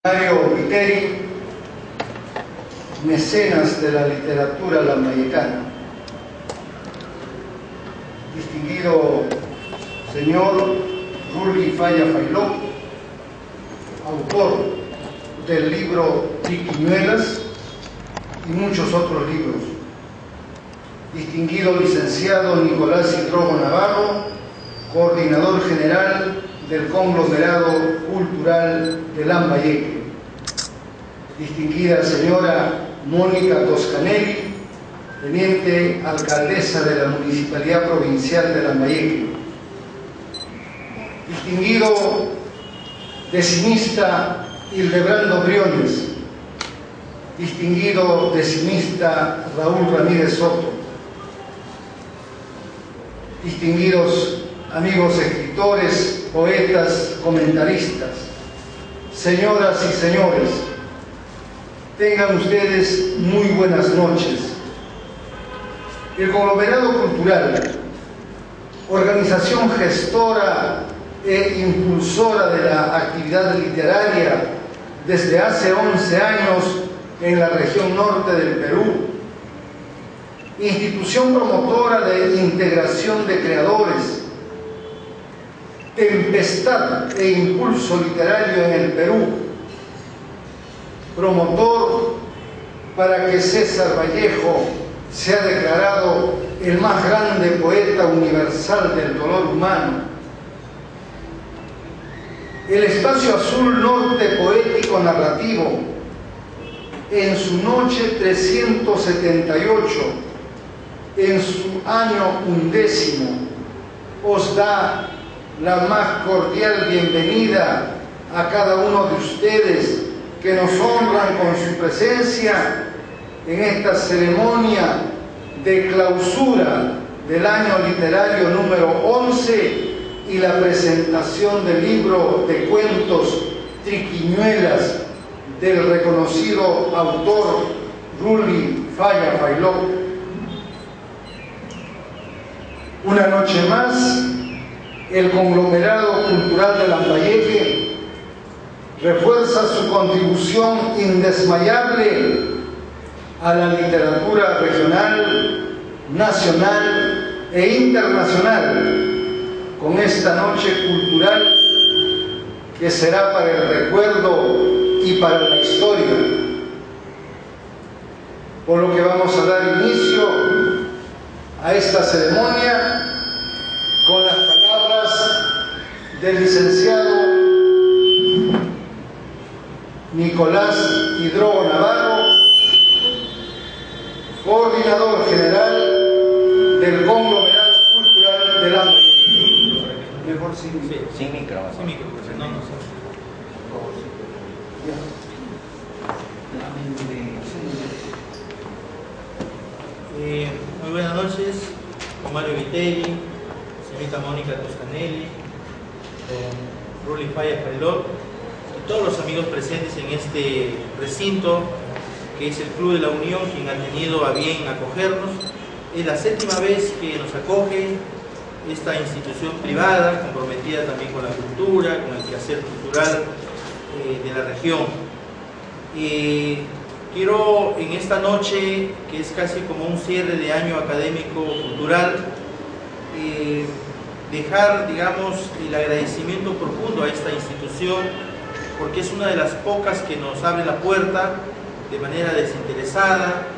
Mario Viteri, mecenas de la literatura lambayecana, distinguido señor Rulli Falla Failó, autor del libro Triquiñuelas y muchos otros libros, distinguido licenciado Nicolás Hidrogo Navarro, coordinador general del Conglomerado Cultural de Lambayeque, distinguida señora Mónica Toscanelli, teniente alcaldesa de la Municipalidad Provincial de Lambayeque, distinguido decimista Hildebrando Briones, distinguido decimista Raúl Ramírez Soto, distinguidos amigos escritores, poetas, comentaristas, señoras y señores, tengan ustedes muy buenas noches. El Conglomerado Cultural, organización gestora e impulsora de la actividad literaria desde hace 11 años en la región norte del Perú, institución promotora de integración de creadores, tempestad e impulso literario en el Perú, promotor para que César Vallejo sea declarado el más grande poeta universal del dolor humano, el Espacio Azul Norte Poético Narrativo, en su noche 378, en su año 11, os da la más cordial bienvenida a cada uno de ustedes que nos honran con su presencia en esta ceremonia de clausura del año literario número 11 y la presentación del libro de cuentos Triquiñuelas del reconocido autor Rulli Falla Failó. Una noche más, el Conglomerado Cultural de Lambayeque refuerza su contribución indesmayable a la literatura regional, nacional e internacional con esta noche cultural que será para el recuerdo y para la historia. Por lo que vamos a dar inicio a esta ceremonia con las palabras del licenciado Nicolás Hidrogo Navarro, coordinador general del Conglomerado Cultural de Lambayeque. Mejor sin micro. Sin micro. Sin micro, no, no sé. Muy buenas noches, Mario Viteri, señorita Mónica Toscanelli, Rulli Falla Failó y todos los amigos presentes en este recinto que es el Club de la Unión, quien ha tenido a bien acogernos. Es la 7ª vez que nos acoge esta institución privada, comprometida también con la cultura, con el quehacer cultural de la región. Quiero en esta noche, que es casi como un cierre de año académico cultural, dejar, digamos, el agradecimiento profundo a esta institución, porque es una de las pocas que nos abre la puerta de manera desinteresada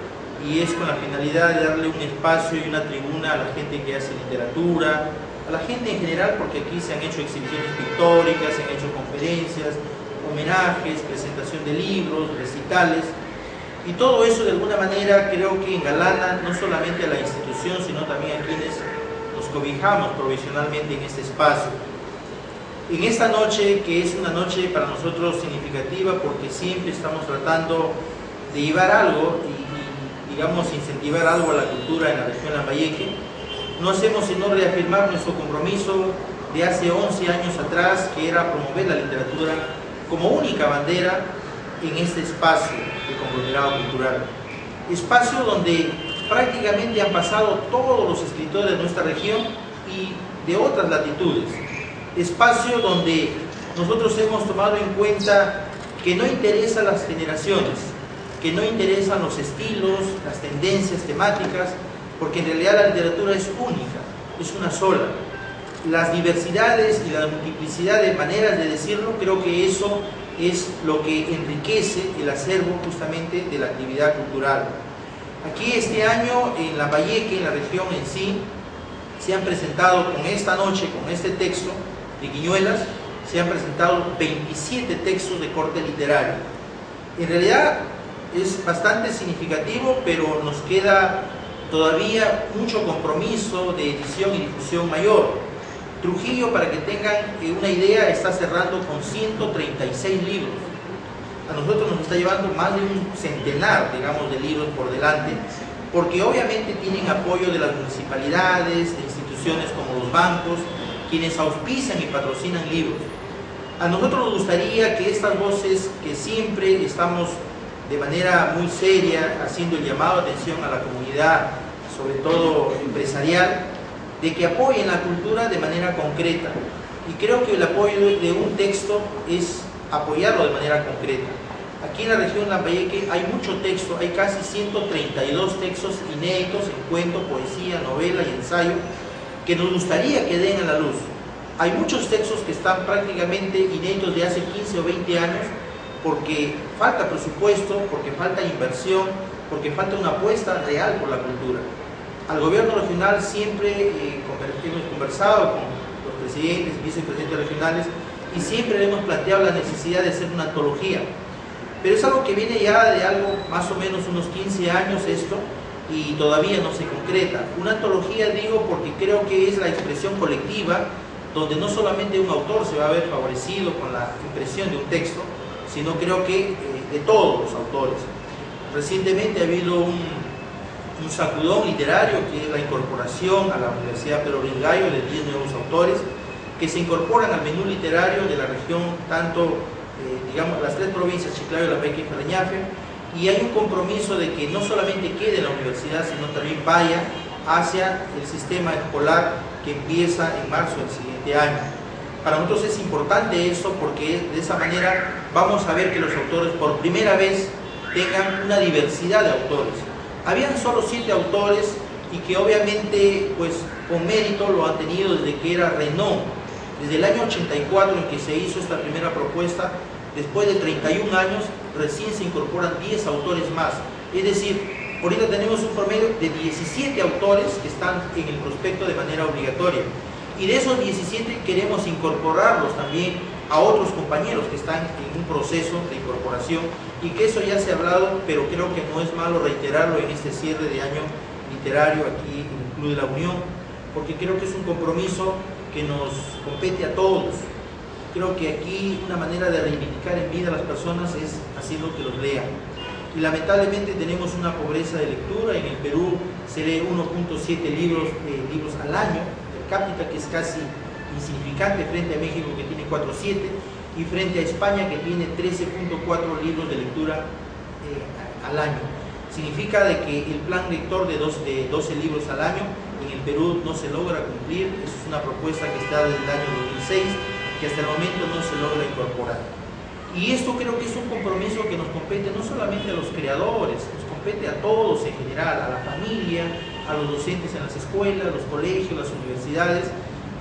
y es con la finalidad de darle un espacio y una tribuna a la gente que hace literatura, a la gente en general, porque aquí se han hecho exhibiciones pictóricas, se han hecho conferencias, homenajes, presentación de libros, recitales, y todo eso de alguna manera creo que engalana no solamente a la institución, sino también a quienes nos cobijamos provisionalmente en este espacio. En esta noche, que es una noche para nosotros significativa porque siempre estamos tratando de llevar algo y digamos incentivar algo a la cultura en la región Lambayeque, no hacemos sino reafirmar nuestro compromiso de hace 11 años atrás, que era promover la literatura como única bandera en este espacio de Conglomerado Cultural. Espacio donde prácticamente han pasado todos los escritores de nuestra región y de otras latitudes. Espacio donde nosotros hemos tomado en cuenta que no interesa a las generaciones, que no interesan los estilos, las tendencias temáticas, porque en realidad la literatura es única, es una sola. Las diversidades y la multiplicidad de maneras de decirlo, creo que eso es lo que enriquece el acervo justamente de la actividad cultural. Aquí este año en Lambayeque, en la región en sí, se han presentado con esta noche, con este texto de Guiñuelas, se han presentado 27 textos de corte literario. En realidad es bastante significativo, pero nos queda todavía mucho compromiso de edición y difusión mayor. Trujillo, para que tengan una idea, está cerrando con 136 libros. A nosotros nos está llevando más de un centenar, digamos, de libros por delante, porque obviamente tienen apoyo de las municipalidades, de instituciones como los bancos, quienes auspician y patrocinan libros. A nosotros nos gustaría que estas voces, que siempre estamos de manera muy seria haciendo el llamado de atención a la comunidad, sobre todo empresarial, de que apoyen la cultura de manera concreta. Y creo que el apoyo de un texto es apoyarlo de manera concreta. Aquí en la región de Lambayeque hay mucho texto, hay casi 132 textos inéditos en cuento, poesía, novela y ensayo, que nos gustaría que den a la luz. Hay muchos textos que están prácticamente inéditos de hace 15 o 20 años, porque falta presupuesto, porque falta inversión, porque falta una apuesta real por la cultura. Al gobierno regional siempre hemos conversado con los presidentes, vicepresidentes regionales, y siempre le hemos planteado la necesidad de hacer una antología. Pero es algo que viene ya de algo, más o menos unos 15 años esto, y todavía no se concreta. Una antología digo porque creo que es la expresión colectiva, donde no solamente un autor se va a ver favorecido con la impresión de un texto, sino creo que de todos los autores. Recientemente ha habido un sacudón literario, que es la incorporación a la Universidad Pedro Ringayo de 10 nuevos autores que se incorporan al menú literario de la región, tanto digamos las tres provincias, Chiclayo, Lambayeque y Farañafe, y hay un compromiso de que no solamente quede en la universidad, sino también vaya hacia el sistema escolar que empieza en marzo del siguiente año. Para nosotros es importante eso, porque de esa manera vamos a ver que los autores por primera vez tengan una diversidad de autores. Habían solo 7 autores y que obviamente pues con mérito lo han tenido desde que era Renaud, desde el año 84 en que se hizo esta primera propuesta. Después de 31 años recién se incorporan 10 autores más, es decir, ahorita tenemos un promedio de 17 autores que están en el prospecto de manera obligatoria, y de esos 17 queremos incorporarlos también a otros compañeros que están en un proceso de incorporación, y que eso ya se ha hablado, pero creo que no es malo reiterarlo en este cierre de año literario aquí en el Club de la Unión, porque creo que es un compromiso que nos compete a todos. Creo que aquí una manera de reivindicar en vida a las personas es haciendo que los lean. Y lamentablemente tenemos una pobreza de lectura. En el Perú se lee 1.7 libros al año per cápita, que es casi insignificante frente a México, que tiene 4.7, y frente a España, que tiene 13.4 libros de lectura al año. Significa de que el plan lector de 12 libros al año en el Perú no se logra cumplir. Esa es una propuesta que está desde el año 2006, que hasta el momento no se logra incorporar. Y esto creo que es un compromiso que nos compete no solamente a los creadores, nos compete a todos en general, a la familia, a los docentes en las escuelas, los colegios, las universidades.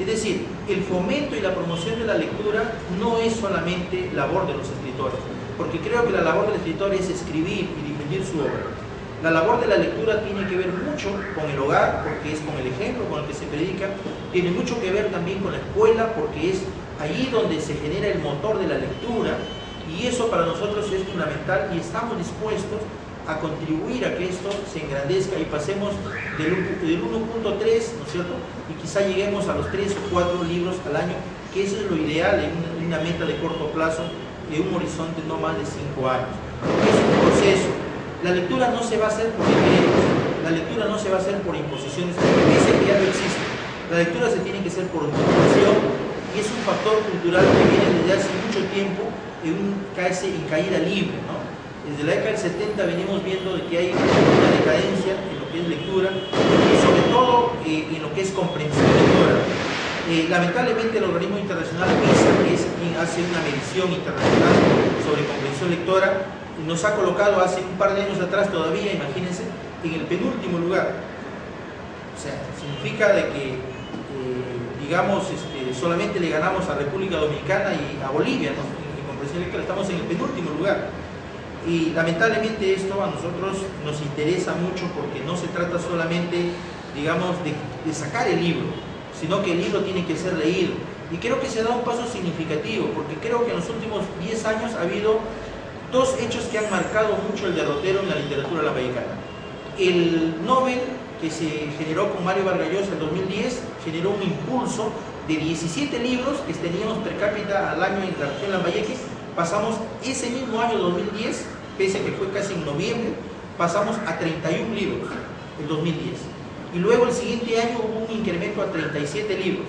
Es decir, el fomento y la promoción de la lectura no es solamente labor de los escritores, porque creo que la labor del escritor es escribir y difundir su obra. La labor de la lectura tiene que ver mucho con el hogar, porque es con el ejemplo con el que se predica, tiene mucho que ver también con la escuela, porque es allí donde se genera el motor de la lectura, y eso para nosotros es fundamental, y estamos dispuestos a contribuir a que esto se engrandezca y pasemos del 1.3, ¿no es cierto? Y quizá lleguemos a los 3 o 4 libros al año, que eso es lo ideal en una meta de corto plazo, de un horizonte no más de 5 años. Es un proceso. La lectura no se va a hacer por decretos, la lectura no se va a hacer por imposiciones, ese que ya no existe. La lectura se tiene que hacer por motivación, y es un factor cultural que viene desde hace mucho tiempo en caída libre, ¿no? Desde la década del 70 venimos viendo de que hay una decadencia en lo que es lectura, y sobre todo en lo que es comprensión lectora. Lamentablemente el organismo internacional PISA, que es quien hace una medición internacional sobre comprensión lectora nos ha colocado hace un par de años atrás todavía, imagínense, en el penúltimo lugar. O sea, significa de que, digamos, solamente le ganamos a República Dominicana y a Bolivia, ¿no? En comprensión lectora estamos en el penúltimo lugar. Y lamentablemente esto a nosotros nos interesa mucho porque no se trata solamente, digamos, de sacar el libro, sino que el libro tiene que ser leído. Y creo que se da un paso significativo, porque creo que en los últimos 10 años ha habido dos hechos que han marcado mucho el derrotero en la literatura lambayecana. El Nobel que se generó con Mario Vargas Llosa en 2010 generó un impulso de 17 libros que teníamos per cápita al año en la región Lambayeque. Pasamos ese mismo año 2010, pese a que fue casi en noviembre, pasamos a 31 libros en 2010. Y luego el siguiente año hubo un incremento a 37 libros.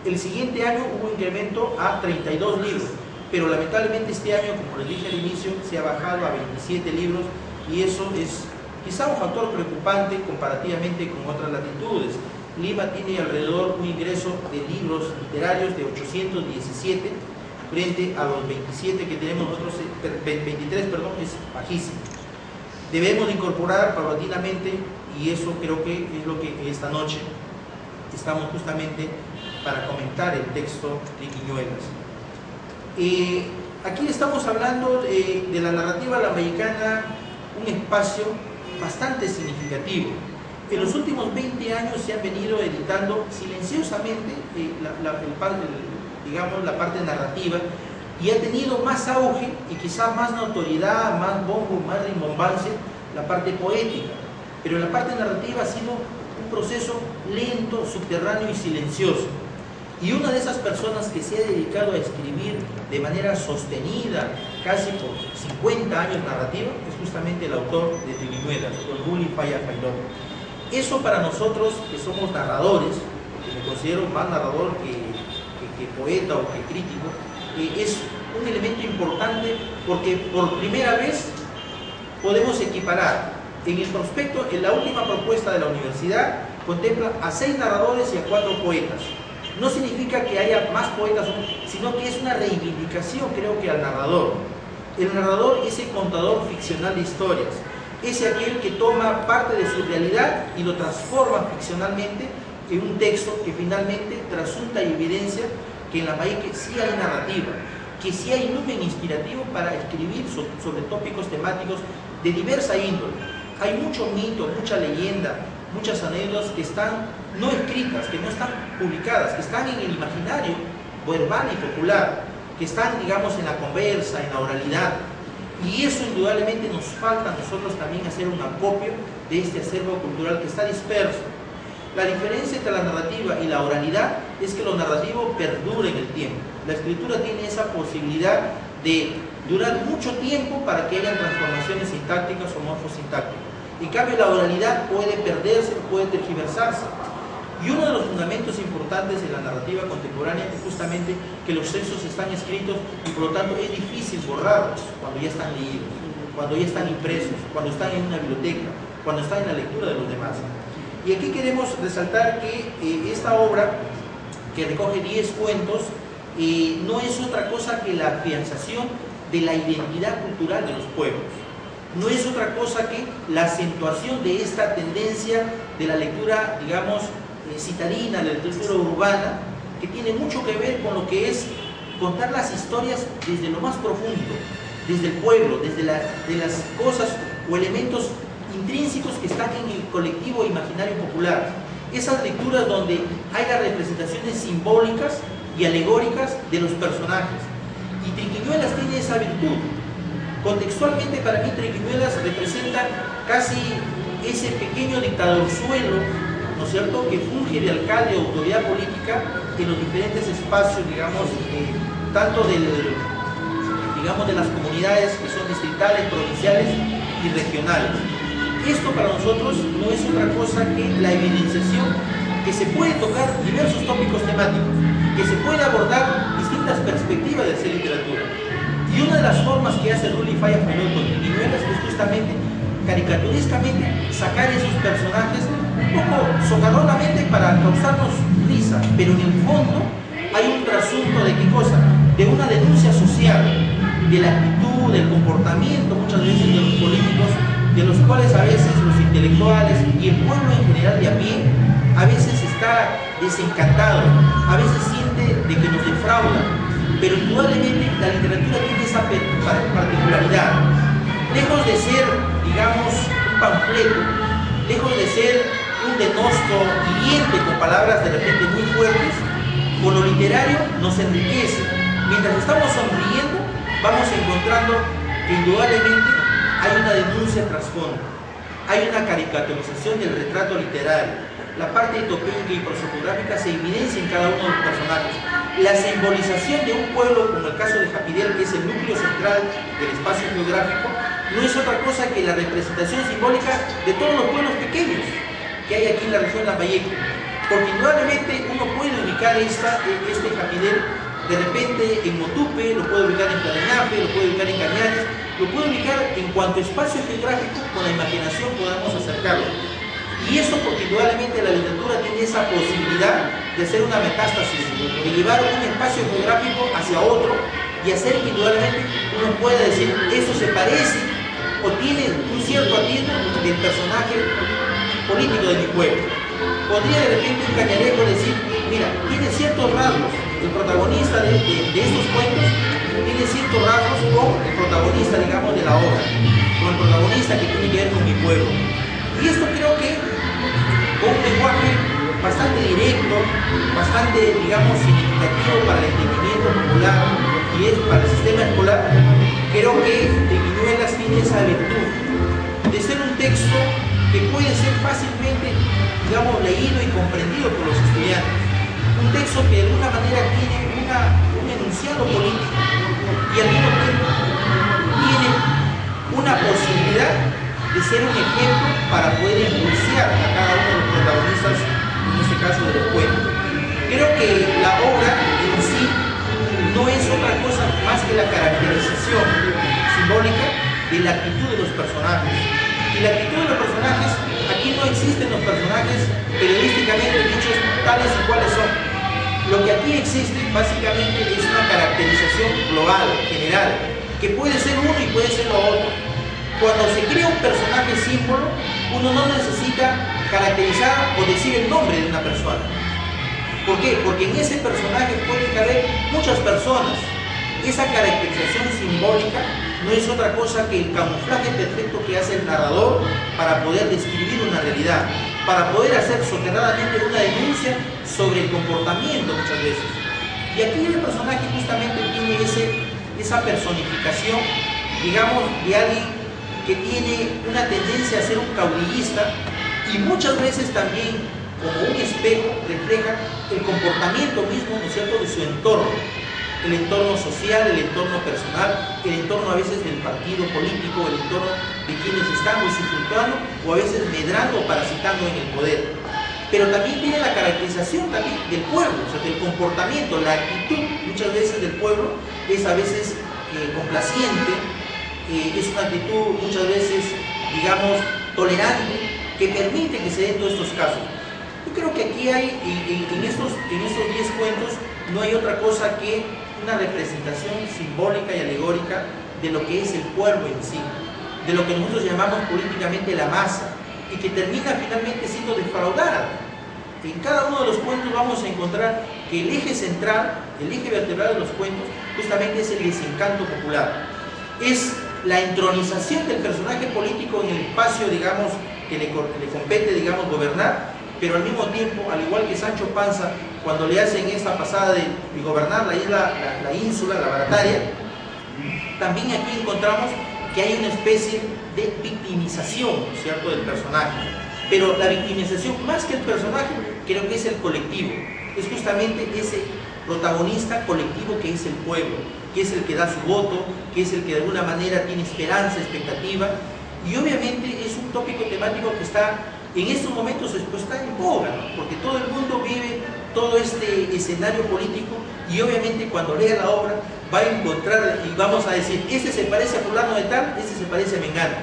El siguiente año hubo un incremento a 32 libros. Pero lamentablemente este año, como les dije al inicio, se ha bajado a 27 libros y eso es quizá un factor preocupante comparativamente con otras latitudes. Lima tiene alrededor un ingreso de libros literarios de 817 frente a los 27 que tenemos nosotros, 23, perdón, es bajísimo. Debemos incorporar paulatinamente, y eso creo que es lo que esta noche estamos justamente para comentar el texto de Quiñuelas. Aquí estamos hablando de la narrativa lambayecana, un espacio bastante significativo. En los últimos 20 años se han venido editando silenciosamente digamos, la parte narrativa, y ha tenido más auge y quizá más notoriedad, más bombo, más rimbombancia la parte poética, pero la parte narrativa ha sido un proceso lento, subterráneo y silencioso. Y una de esas personas que se ha dedicado a escribir de manera sostenida, casi por 50 años narrativa, es justamente el autor de Triquiñuelas, don Rulli Falla Failón. Eso para nosotros que somos narradores, que me considero más narrador que poeta o que crítico, es un elemento importante porque por primera vez podemos equiparar. En el prospecto, en la última propuesta de la universidad, contempla a 6 narradores y a 4 poetas. No significa que haya más poetas, sino que es una reivindicación, creo que, al narrador. El narrador es el contador ficcional de historias, es aquel que toma parte de su realidad y lo transforma ficcionalmente en un texto que finalmente trasunta y evidencia que en Lambayeque sí hay narrativa, que sí hay lumen inspirativo para escribir sobre tópicos temáticos de diversa índole. Hay mucho mito, mucha leyenda, muchas anécdotas que están no escritas, que no están publicadas, que están en el imaginario verbal y popular, que están, digamos, en la conversa, en la oralidad. Y eso indudablemente nos falta a nosotros también hacer un acopio de este acervo cultural que está disperso. La diferencia entre la narrativa y la oralidad es que lo narrativo perdura en el tiempo. La escritura tiene esa posibilidad de durar mucho tiempo para que haya transformaciones sintácticas o morfosintácticas. En cambio, la oralidad puede perderse, puede tergiversarse. Y uno de los fundamentos importantes de la narrativa contemporánea es justamente que los textos están escritos y por lo tanto es difícil borrarlos cuando ya están leídos, cuando ya están impresos, cuando están en una biblioteca, cuando están en la lectura de los demás. Y aquí queremos resaltar que esta obra, que recoge 10 cuentos, no es otra cosa que la afianzación de la identidad cultural de los pueblos. No es otra cosa que la acentuación de esta tendencia de la lectura, digamos, citadina, la literatura urbana, que tiene mucho que ver con lo que es contar las historias desde lo más profundo, desde el pueblo, desde de las cosas o elementos intrínsecos que están en el colectivo imaginario popular. Esas lecturas donde hay las representaciones simbólicas y alegóricas de los personajes. Y Triquiñuelas tiene esa virtud. Contextualmente, para mí, Triquiñuelas representa casi ese pequeño dictadorzuelo, ¿no es cierto?, que funge de alcalde o autoridad política en los diferentes espacios, digamos, tanto de las comunidades que son distritales, provinciales y regionales. Esto para nosotros no es otra cosa que la evidenciación que se puede tocar diversos tópicos temáticos, que se puede abordar distintas perspectivas de hacer literatura. Y una de las formas que hace Rulli Falla Failón con Triquiñuelas es justamente, caricaturescamente, sacar esos personajes un poco socarronamente para causarnos risa, pero en el fondo hay un trasunto de qué cosa, de una denuncia social, de la actitud, del comportamiento muchas veces de los políticos, de los cuales a veces los intelectuales y el pueblo en general de a pie a veces está desencantado, a veces siente de que nos defrauda, pero indudablemente la literatura tiene esa particularidad. Lejos de ser, digamos, un panfleto, lejos de ser un denosto hiriente con palabras de repente muy fuertes, con lo literario nos enriquece. Mientras estamos sonriendo, vamos encontrando que indudablemente hay una denuncia trasfondo, hay una caricaturización del retrato literario. La parte topónica y prosopográfica se evidencia en cada uno de los personajes. La simbolización de un pueblo, como el caso de Japidel, que es el núcleo central del espacio geográfico, no es otra cosa que la representación simbólica de todos los pueblos pequeños que hay aquí en la región de Lambayeque. Porque indudablemente uno puede ubicar este Japidel de repente en Motupe, lo puede ubicar en Clarenafe, lo puede ubicar en Cañares, lo puede ubicar en cuanto espacio geográfico con la imaginación podamos acercarlo. Y eso porque indudablemente la literatura tiene esa posibilidad de hacer una metástasis, de llevar un espacio geográfico hacia otro y hacer que indudablemente uno pueda decir, eso se parece o tiene un cierto atiendo del personaje político de mi pueblo. Podría de repente un cañarejo decir, mira, tiene ciertos rasgos, el protagonista de estos cuentos tiene ciertos rasgos con el protagonista, digamos, de la obra, con el protagonista que tiene que ver con mi pueblo. Y esto creo que con un lenguaje bastante directo, bastante, digamos, significativo para el entendimiento popular y es para el sistema escolar, creo que Viñuelas tiene esa virtud de ser un texto que puede ser fácilmente, digamos, leído y comprendido por los estudiantes. Un texto que de alguna manera tiene un enunciado político y al mismo tiempo tiene una posibilidad de ser un ejemplo para poder impulsar a cada uno de los protagonistas, en este caso del cuento. Creo que la obra en sí no es otra cosa más que la caracterización simbólica de la actitud de los personajes. Y la actitud de los personajes, aquí no existen los personajes periodísticamente dichos tales y cuales son. Lo que aquí existe básicamente es una caracterización global, general, que puede ser uno y puede ser lo otro. Cuando se crea un personaje símbolo, uno no necesita caracterizar o decir el nombre de una persona. ¿Por qué? Porque en ese personaje puede caber muchas personas. Esa caracterización simbólica no es otra cosa que el camuflaje perfecto que hace el narrador para poder describir una realidad, para poder hacer soterradamente una denuncia sobre el comportamiento muchas veces. Y aquí el personaje justamente tiene esa personificación, digamos, de alguien que tiene una tendencia a ser un caudillista y muchas veces también como un espejo refleja el comportamiento mismo, ¿no es cierto?, de su entorno, el entorno social, el entorno personal, el entorno a veces del partido político, el entorno de quienes están usufructuando o a veces medrando o parasitando en el poder. Pero también tiene la caracterización también del pueblo, o sea, del comportamiento, la actitud muchas veces del pueblo es a veces complaciente, es una actitud muchas veces, digamos, tolerante, que permite que se den todos estos casos. Yo creo que aquí hay, en estos 10 cuentos, no hay otra cosa que una representación simbólica y alegórica de lo que es el pueblo en sí, de lo que nosotros llamamos políticamente la masa, y que termina finalmente siendo defraudada. En cada uno de los cuentos vamos a encontrar que el eje central, el eje vertebral de los cuentos, justamente es el desencanto popular. Es la entronización del personaje político en el espacio, digamos, que le compete, digamos, gobernar, pero al mismo tiempo, al igual que Sancho Panza, cuando le hacen esta pasada de gobernar la isla, la ínsula, la Barataria, también aquí encontramos que hay una especie de victimización, ¿cierto?, del personaje. Pero la victimización, más que el personaje, creo que es el colectivo. Es justamente ese protagonista colectivo que es el pueblo, que es el que da su voto, que es el que de alguna manera tiene esperanza, expectativa, y obviamente es un tópico temático que está, en estos momentos pues, está en boga, ¿no? Porque todo el mundo vive todo este escenario político y obviamente cuando lea la obra va a encontrar y vamos a decir, este se parece a fulano de tal, este se parece a mengano.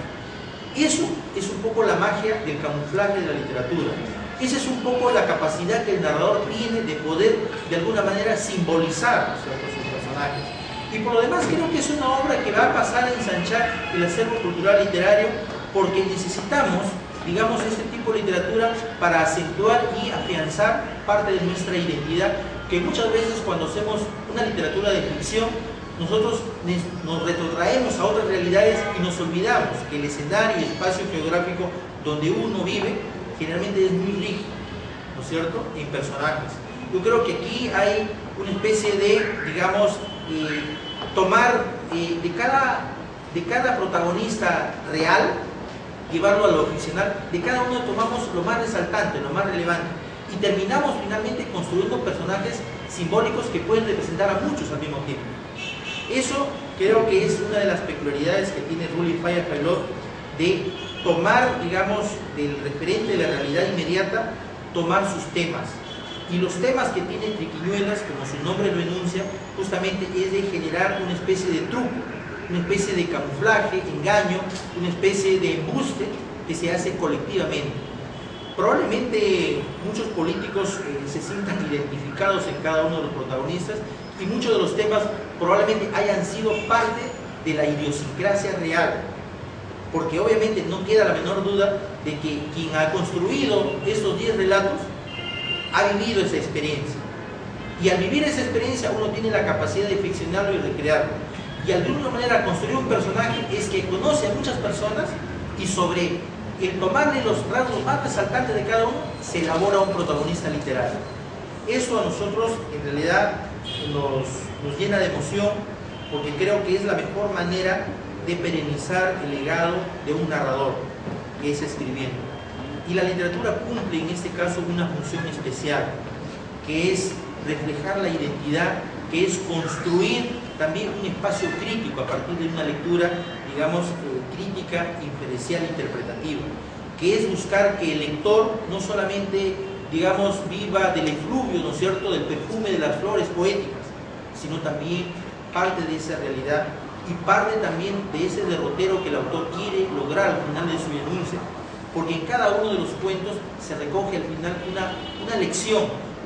Eso es un poco la magia del camuflaje de la literatura. Esa es un poco la capacidad que el narrador tiene de poder de alguna manera simbolizar, ¿cierto?, sus personajes. Y por lo demás creo que es una obra que va a pasar a ensanchar el acervo cultural literario, porque necesitamos, digamos, este tipo de literatura para acentuar y afianzar parte de nuestra identidad, que muchas veces cuando hacemos una literatura de ficción, nosotros nos retrotraemos a otras realidades y nos olvidamos que el escenario y espacio geográfico donde uno vive generalmente es muy rígido, ¿no es cierto?, en personajes. Yo creo que aquí hay una especie de, digamos, tomar de cada protagonista real, llevarlo a lo ficcional, de cada uno tomamos lo más resaltante, lo más relevante, y terminamos finalmente construyendo personajes simbólicos que pueden representar a muchos al mismo tiempo. Eso creo que es una de las peculiaridades que tiene Rulli Faya Failó, de tomar, digamos, del referente de la realidad inmediata, tomar sus temas. Y los temas que tiene Triquiñuelas, como su nombre lo enuncia, justamente es de generar una especie de truco, una especie de camuflaje, engaño, una especie de embuste que se hace colectivamente. Probablemente muchos políticos se sientan identificados en cada uno de los protagonistas, y muchos de los temas probablemente hayan sido parte de la idiosincrasia real, porque obviamente no queda la menor duda de que quien ha construido estos 10 relatos ha vivido esa experiencia, y al vivir esa experiencia uno tiene la capacidad de ficcionarlo y recrearlo, y de alguna manera construir un personaje es que conoce a muchas personas, y sobre el tomarle los rasgos más resaltantes de cada uno se elabora un protagonista literario. Eso a nosotros en realidad nos llena de emoción, porque creo que es la mejor manera de perenizar el legado de un narrador, que es escribiendo. Y la literatura cumple en este caso una función especial, que es reflejar la identidad, que es construir también un espacio crítico a partir de una lectura, digamos, crítica, inferencial, interpretativa, que es buscar que el lector no solamente, digamos, viva del efluvio, ¿no es cierto?, del perfume de las flores poéticas, sino también parte de esa realidad y parte también de ese derrotero que el autor quiere lograr al final de su denuncia, porque en cada uno de los cuentos se recoge al final una lección,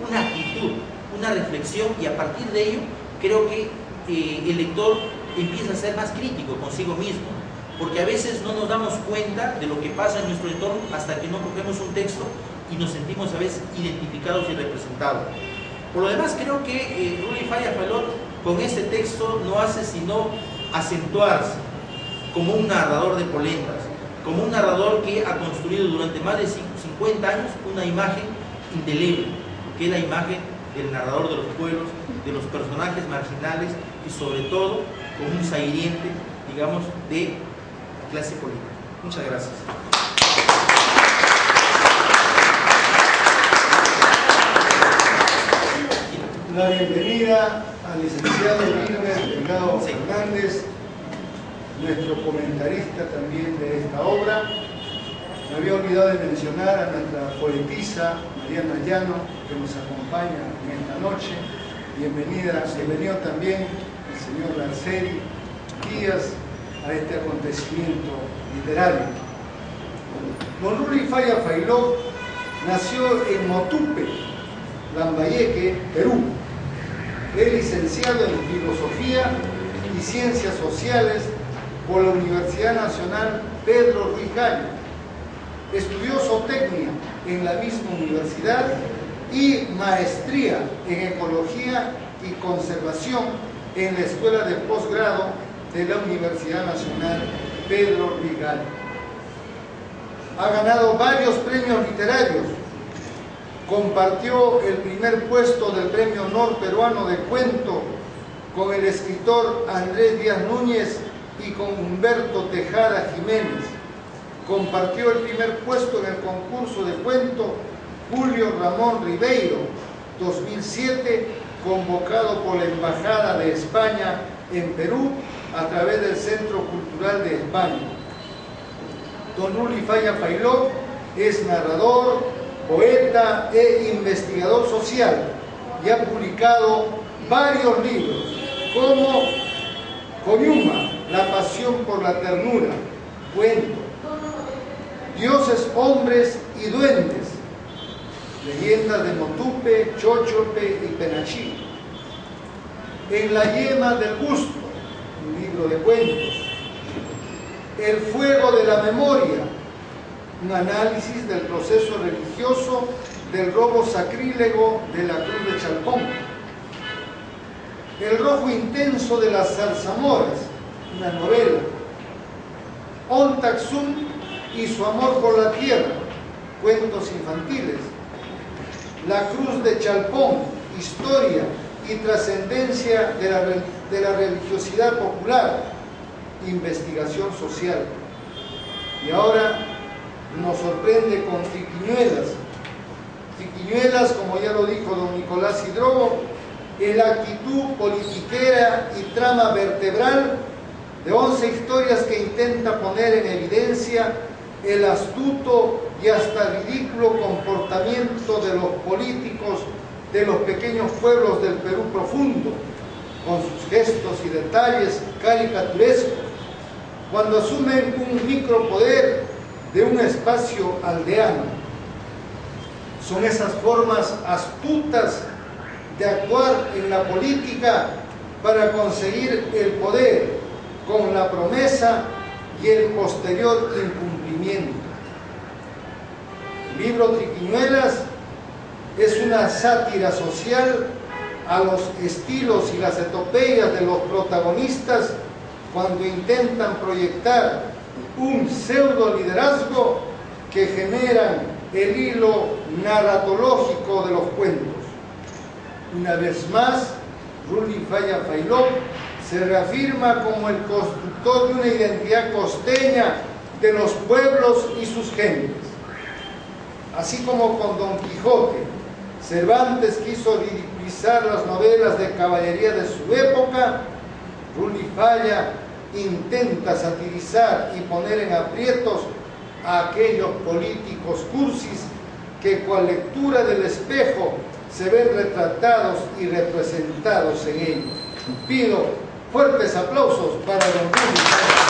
una actitud, una reflexión, y a partir de ello creo que el lector empieza a ser más crítico consigo mismo, porque a veces no nos damos cuenta de lo que pasa en nuestro entorno hasta que no cogemos un texto y nos sentimos a veces identificados y representados. Por lo demás, creo que Rulli Faya Failó con este texto no hace sino acentuarse como un narrador de polentas, como un narrador que ha construido durante más de 50 años una imagen indeleble, que es la imagen del narrador de los pueblos, de los personajes marginales, y sobre todo con un sahiriente, digamos, de clase política. Muchas gracias. La bienvenida al licenciado Gilbert Delgado Fernández, nuestro comentarista también de esta obra. Me había olvidado de mencionar a nuestra poetisa Mariana Llano, que nos acompaña en esta noche. Bienvenido también el señor Lanceri Díaz a este acontecimiento literario. Don Rulli Faya Failó nació en Motupe, Lambayeque, Perú. Es licenciado en Filosofía y Ciencias Sociales por la Universidad Nacional Pedro Ruiz Gallo. Estudió zootecnia en la misma universidad y maestría en Ecología y Conservación en la Escuela de Posgrado de la Universidad Nacional Pedro Ruiz Gallo. Ha ganado varios premios literarios. Compartió el primer puesto del Premio Honor Peruano de Cuento con el escritor Andrés Díaz Núñez y con Humberto Tejada Jiménez. Compartió el primer puesto en el concurso de cuento Julio Ramón Ribeiro 2007, convocado por la Embajada de España en Perú a través del Centro Cultural de España. Don Rulli Faya Failó es narrador, poeta e investigador social, y ha publicado varios libros como Coñuma, La pasión por la ternura, cuento, Dioses, hombres y duendes, Leyendas de Motupe, Chochope y Penachí, En la yema del gusto, un libro de cuentos. El fuego de la memoria, un análisis del proceso religioso del robo sacrílego de la cruz de Chalpón. El rojo intenso de las zarzamoras, una novela. Ontaxum y su amor por la tierra, cuentos infantiles. La cruz de Chalpón, historia y trascendencia de la religiosidad popular, investigación social. Y ahora nos sorprende con Triquiñuelas. Triquiñuelas, como ya lo dijo don Nicolás Hidrogo, en la actitud politiquera y trama vertebral de 11 historias que intenta poner en evidencia el astuto y hasta ridículo comportamiento de los políticos de los pequeños pueblos del Perú profundo, con sus gestos y detalles caricaturescos, cuando asumen un micropoder de un espacio aldeano. Son esas formas astutas de actuar en la política para conseguir el poder, con la promesa y el posterior incumplimiento. El libro Triquiñuelas es una sátira social a los estilos y las epopeyas de los protagonistas cuando intentan proyectar un pseudo liderazgo que generan el hilo narratológico de los cuentos. Una vez más, Ruli Falla Failó se reafirma como el constructor de una identidad costeña de los pueblos y sus gentes. Así como con Don Quijote, Cervantes quiso ridiculizar las novelas de caballería de su época, Ruli Falla intenta satirizar y poner en aprietos a aquellos políticos cursis que con lectura del espejo se ven retratados y representados en ellos. Pido fuertes aplausos para don Ruli Falla.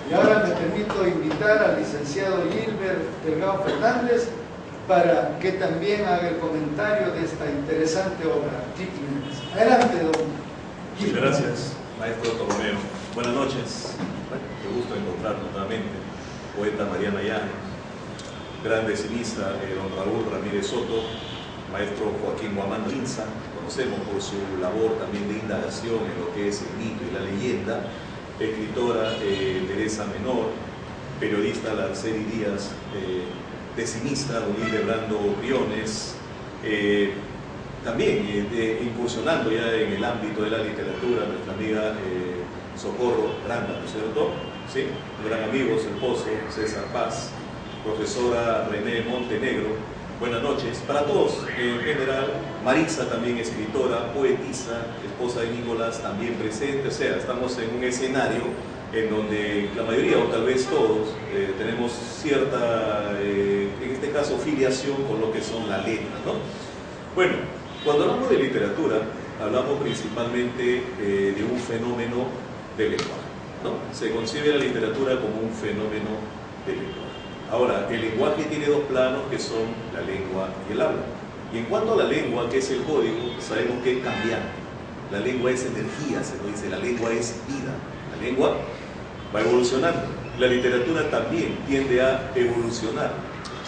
Y ahora me permito invitar al licenciado Gilbert Delgado Fernández para que también haga el comentario de esta interesante obra. Adelante, don Gilbert. Gracias, maestro Toromeo. Buenas noches. Qué gusto encontrarnos nuevamente. Poeta Mariana Llanos, gran decimista don Raúl Ramírez Soto, maestro Joaquín Guamán Rinza, conocemos por su labor también de indagación en lo que es el mito y la leyenda, escritora Teresa Menor, periodista Larceri Díaz, decimista don Hildebrando Briones, también incursionando ya en el ámbito de la literatura, nuestra amiga Socorro Granda, ¿no es cierto? Sí, un gran amigo, su esposo César Paz, profesora René Montenegro. Buenas noches para todos en general. Marisa también escritora, poetisa, esposa de Nicolás también presente. O sea, estamos en un escenario en donde la mayoría o tal vez todos tenemos cierta, en este caso, filiación con lo que son las letras, ¿no? Bueno, cuando hablamos de literatura, hablamos principalmente de un fenómeno de lenguaje, ¿no? Se concibe la literatura como un fenómeno de lenguaje. Ahora, el lenguaje tiene dos planos que son la lengua y el habla. Y en cuanto a la lengua, que es el código, sabemos que es cambiante. La lengua es energía, se lo dice, la lengua es vida. La lengua va evolucionando. La literatura también tiende a evolucionar.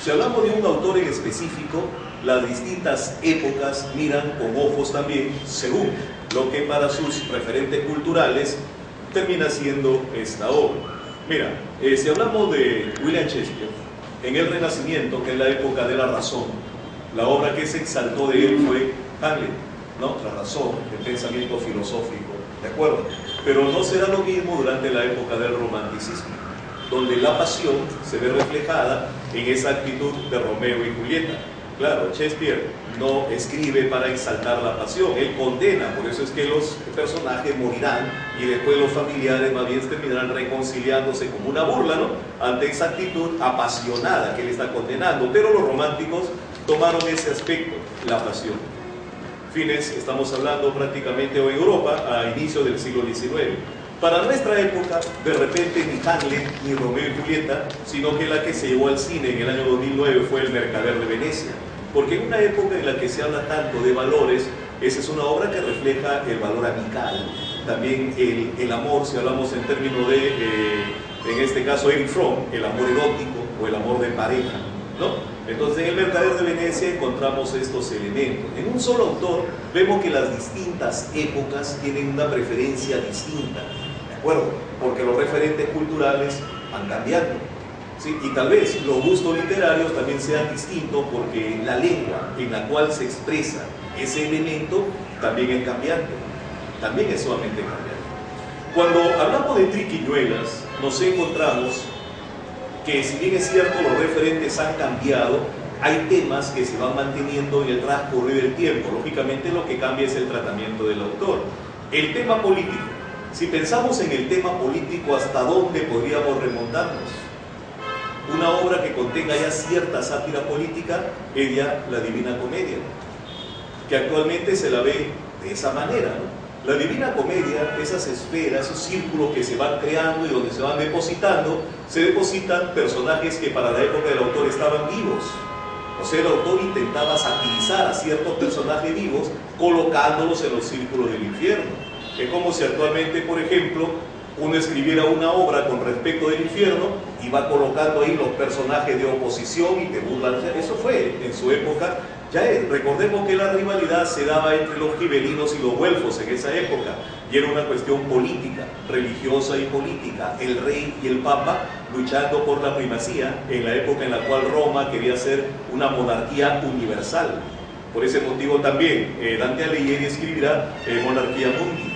Si hablamos de un autor en específico, las distintas épocas miran con ojos también según lo que para sus referentes culturales termina siendo esta obra. Mira, si hablamos de William Shakespeare, en el Renacimiento, que es la época de la razón, la obra que se exaltó de él fue Hamlet, ¿no? La razón, el pensamiento filosófico, ¿de acuerdo? Pero no será lo mismo durante la época del romanticismo, donde la pasión se ve reflejada en esa actitud de Romeo y Julieta. Claro, Shakespeare no escribe para exaltar la pasión, él condena, por eso es que los personajes morirán y después los familiares más bien terminarán reconciliándose como una burla, ¿no? Ante esa actitud apasionada que él está condenando, pero los románticos tomaron ese aspecto, la pasión. Fines, estamos hablando prácticamente en Europa a inicios del siglo XIX. Para nuestra época, de repente ni Hamlet ni Romeo y Julieta, sino que la que se llevó al cine en el año 2009 fue El Mercader de Venecia. Porque en una época en la que se habla tanto de valores, esa es una obra que refleja el valor amical, también el amor, si hablamos en términos de, en este caso Erich Fromm, el amor erótico o el amor de pareja, ¿no? Entonces en El Mercader de Venecia encontramos estos elementos. En un solo autor vemos que las distintas épocas tienen una preferencia distinta, ¿de acuerdo? Porque los referentes culturales van cambiando, ¿sí? Y tal vez los gustos literarios también sean distintos porque la lengua en la cual se expresa ese elemento también es cambiante, también es sumamente cambiante. Cuando hablamos de triquiñuelas, nos encontramos que si bien es cierto los referentes han cambiado, hay temas que se van manteniendo en el transcurrir del tiempo. Lógicamente lo que cambia es el tratamiento del autor. El tema político, si pensamos en el tema político, ¿hasta dónde podríamos remontarnos? Una obra que contenga ya cierta sátira política es ya la Divina Comedia, que actualmente se la ve de esa manera, ¿no? La Divina Comedia, esas esferas, esos círculos que se van creando y donde se van depositando, se depositan personajes que para la época del autor estaban vivos. O sea, el autor intentaba satirizar a ciertos personajes vivos colocándolos en los círculos del infierno. Es como si actualmente, por ejemplo, uno escribiera una obra con respecto del infierno y va colocando ahí los personajes de oposición y te burlan. Eso fue en su época. Recordemos que la rivalidad se daba entre los gibelinos y los güelfos en esa época, y era una cuestión política, religiosa y política, el rey y el papa luchando por la primacía en la época en la cual Roma quería ser una monarquía universal. Por ese motivo también Dante Alighieri escribirá Monarquía Mundi,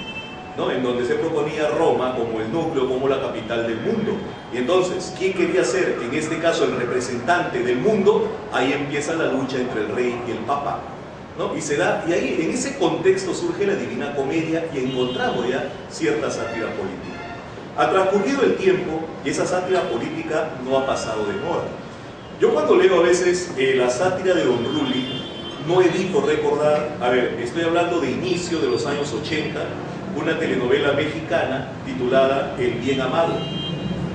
¿no? En donde se proponía Roma como el núcleo, como la capital del mundo. Y entonces, ¿quién quería ser, en este caso, el representante del mundo? Ahí empieza la lucha entre el rey y el papa, ¿no? Y ahí, en ese contexto, surge la Divina Comedia y encontramos ya cierta sátira política. Ha transcurrido el tiempo y esa sátira política no ha pasado de moda. Yo cuando leo a veces la sátira de Don Rulli, no evito recordar, a ver, estoy hablando de inicio de los años 80, una telenovela mexicana titulada El Bien Amado.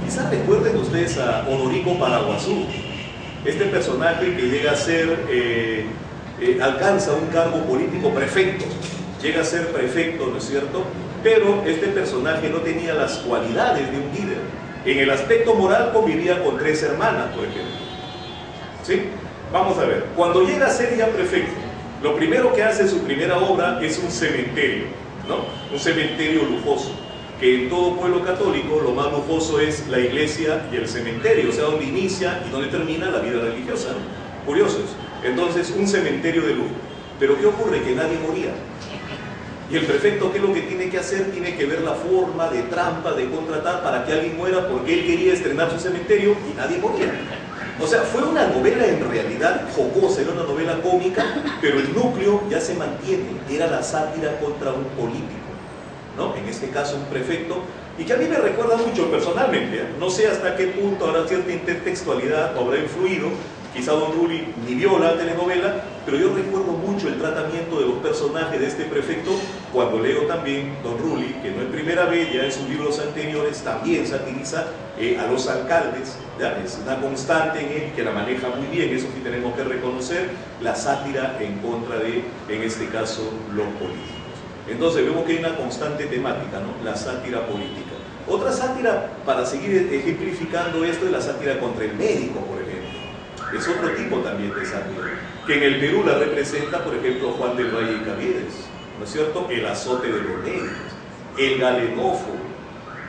Quizás recuerden ustedes a Odorico Paraguazú, este personaje que llega a ser, alcanza un cargo político, prefecto, llega a ser prefecto, ¿no es cierto? Pero este personaje no tenía las cualidades de un líder. En el aspecto moral convivía con 3 hermanas, por ejemplo. ¿Sí? Vamos a ver, cuando llega a ser ya prefecto, lo primero que hace en su primera obra es un cementerio, ¿no? Un cementerio lujoso, que en todo pueblo católico lo más lujoso es la iglesia y el cementerio, o sea, donde inicia y donde termina la vida religiosa, ¿no? Curiosos. Entonces, un cementerio de lujo. Pero ¿qué ocurre? Que nadie moría. Y el prefecto, ¿qué es lo que tiene que hacer? Tiene que ver la forma de trampa, de contratar para que alguien muera, porque él quería estrenar su cementerio y nadie moría. O sea, fue una novela en realidad jocosa, era una novela cómica, pero el núcleo ya se mantiene, era la sátira contra un político, ¿no? En este caso un prefecto, y que a mí me recuerda mucho personalmente, ¿eh? No sé hasta qué punto habrá cierta intertextualidad o habrá influido, quizá Don Rulli ni vio la telenovela, pero yo recuerdo mucho el tratamiento de los personajes de este prefecto cuando leo también Don Rulli, que no es primera vez, ya en sus libros anteriores también satiriza a los alcaldes, ¿ya? Es una constante en él que la maneja muy bien, eso sí tenemos que reconocer, la sátira en contra de, en este caso, los políticos. Entonces vemos que hay una constante temática, ¿no? La sátira política. Otra sátira, para seguir ejemplificando esto, es la sátira contra el médico, por ejemplo. Es otro tipo también de sátira, que en el Perú la representa, por ejemplo, Juan del Valle y Caviedes, ¿no es cierto? El azote de los médicos, el galenófobo.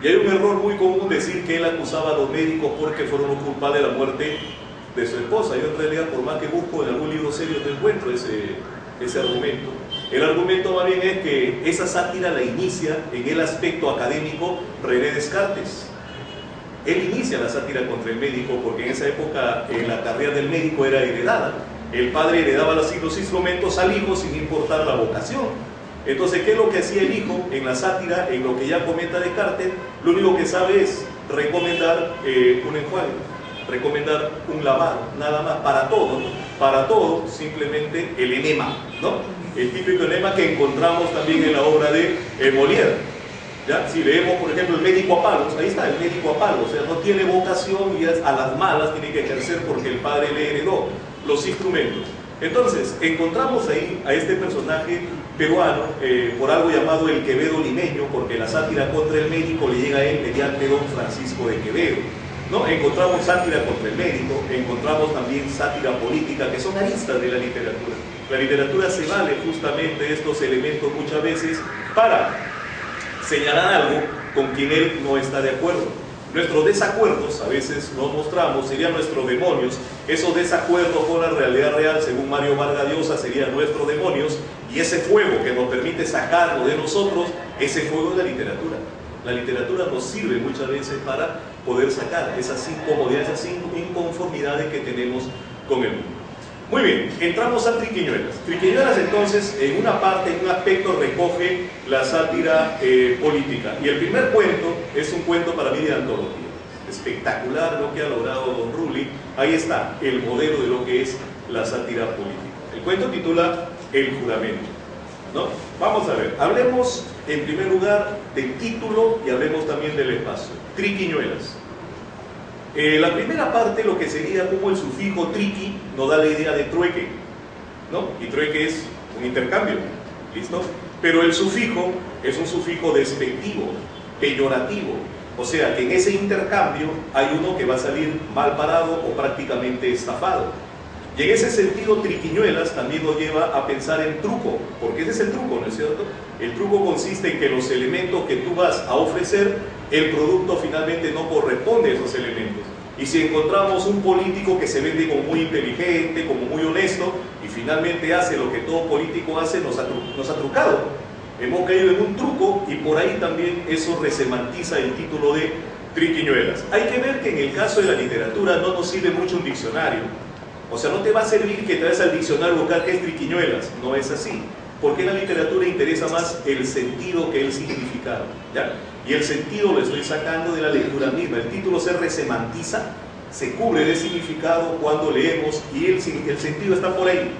Y hay un error muy común decir que él acusaba a los médicos porque fueron los culpables de la muerte de su esposa. Yo en realidad, por más que busco en algún libro serio, no encuentro ese argumento. El argumento más bien es que esa sátira la inicia en el aspecto académico René Descartes. Él inicia la sátira contra el médico porque en esa época la carrera del médico era heredada. El padre heredaba los instrumentos al hijo sin importar la vocación. Entonces, ¿qué es lo que hacía el hijo en la sátira, en lo que ya comenta Descartes? Lo único que sabe es recomendar un enjuague, recomendar un lavado, nada más, para todo, simplemente el enema, ¿no? El típico enema que encontramos también en la obra de Molière. ¿Ya? Si leemos, por ejemplo, el médico a palos, ahí está, el médico a palos, o sea, no tiene vocación y a las malas tiene que ejercer porque el padre le heredó los instrumentos. Entonces, encontramos ahí a este personaje peruano, por algo llamado el Quevedo limeño, porque la sátira contra el médico le llega a él mediante don Francisco de Quevedo, ¿no? Encontramos sátira contra el médico, encontramos también sátira política, que son aristas de la literatura. La literatura se vale justamente de estos elementos muchas veces para señalar algo con quien él no está de acuerdo. Nuestros desacuerdos, a veces nos mostramos, serían nuestros demonios. Esos desacuerdos con la realidad real, según Mario Vargas Llosa, serían nuestros demonios. Y ese fuego que nos permite sacarlo de nosotros, ese fuego es la literatura. La literatura nos sirve muchas veces para poder sacar esas incomodidades, esas inconformidades que tenemos con el mundo. Muy bien, entramos a Triquiñuelas. Triquiñuelas, entonces, en una parte, en un aspecto, recoge la sátira política. Y el primer cuento es un cuento para mí de antología. Espectacular lo que ha logrado don Rulli. Ahí está el modelo de lo que es la sátira política. El cuento titula El juramento, ¿no? Vamos a ver, hablemos en primer lugar del título y hablemos también del espacio. Triquiñuelas. La primera parte, lo que sería como el sufijo triqui, nos da la idea de trueque, ¿no? Y trueque es un intercambio, ¿listo? Pero el sufijo es un sufijo despectivo, peyorativo, o sea que en ese intercambio hay uno que va a salir mal parado o prácticamente estafado. Y en ese sentido, Triquiñuelas también nos lleva a pensar en truco, porque ese es el truco, ¿no es cierto? El truco consiste en que los elementos que tú vas a ofrecer, el producto finalmente no corresponde a esos elementos. Y si encontramos un político que se vende como muy inteligente, como muy honesto, y finalmente hace lo que todo político hace, nos ha trucado. Hemos caído en un truco y por ahí también eso resemantiza el título de Triquiñuelas. Hay que ver que en el caso de la literatura no nos sirve mucho un diccionario. O sea, no te va a servir que traes al diccionario local que es Triquiñuelas. No es así. Porque en la literatura interesa más el sentido que el significado, ¿ya? Y el sentido lo estoy sacando de la lectura misma. El título se resemantiza, se cubre de significado cuando leemos y el sentido está por ahí,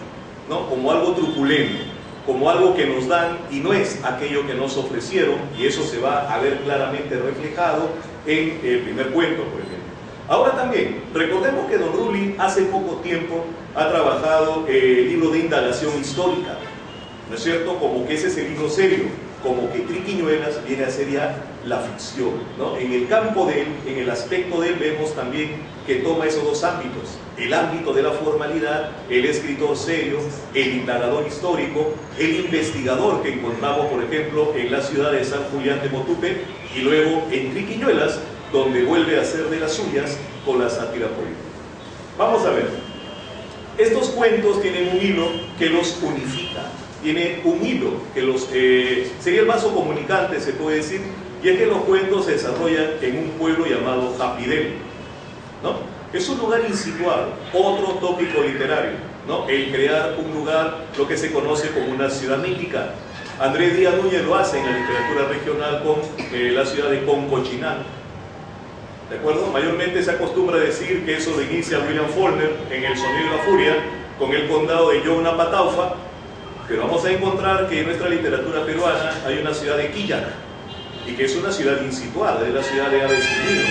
¿no? Como algo truculento, como algo que nos dan y no es aquello que nos ofrecieron, y eso se va a ver claramente reflejado en el primer cuento, por ejemplo. Ahora también, recordemos que don Rulli hace poco tiempo ha trabajado el libro de indagación histórica, ¿no es cierto? Como que ese es el libro serio, como que Triquiñuelas viene a ser ya la ficción, ¿no? En el campo de él, en el aspecto de él, vemos también que toma esos dos ámbitos, el ámbito de la formalidad, el escritor serio, el indagador histórico, el investigador que encontramos, por ejemplo, en la ciudad de San Julián de Motupe, y luego en Triquiñuelas, donde vuelve a hacer de las suyas con la sátira política. Vamos a ver, estos cuentos tienen un hilo que los unifica, tiene un hilo que los, sería el vaso comunicante, se puede decir, y es que los cuentos se desarrollan en un pueblo llamado Japidel, ¿no? Es un lugar insituado, otro tópico literario, ¿no? El crear un lugar, lo que se conoce como una ciudad mítica. Andrés Díaz Núñez lo hace en la literatura regional con la ciudad de Concochinán. ¿De acuerdo? Mayormente se acostumbra a decir que eso lo inicia William Faulkner en El sonido de la furia, con el condado de Yonapataufa, pero vamos a encontrar que en nuestra literatura peruana hay una ciudad de Quillac, y que es una ciudad insituada, es la ciudad de Aves sin Nido.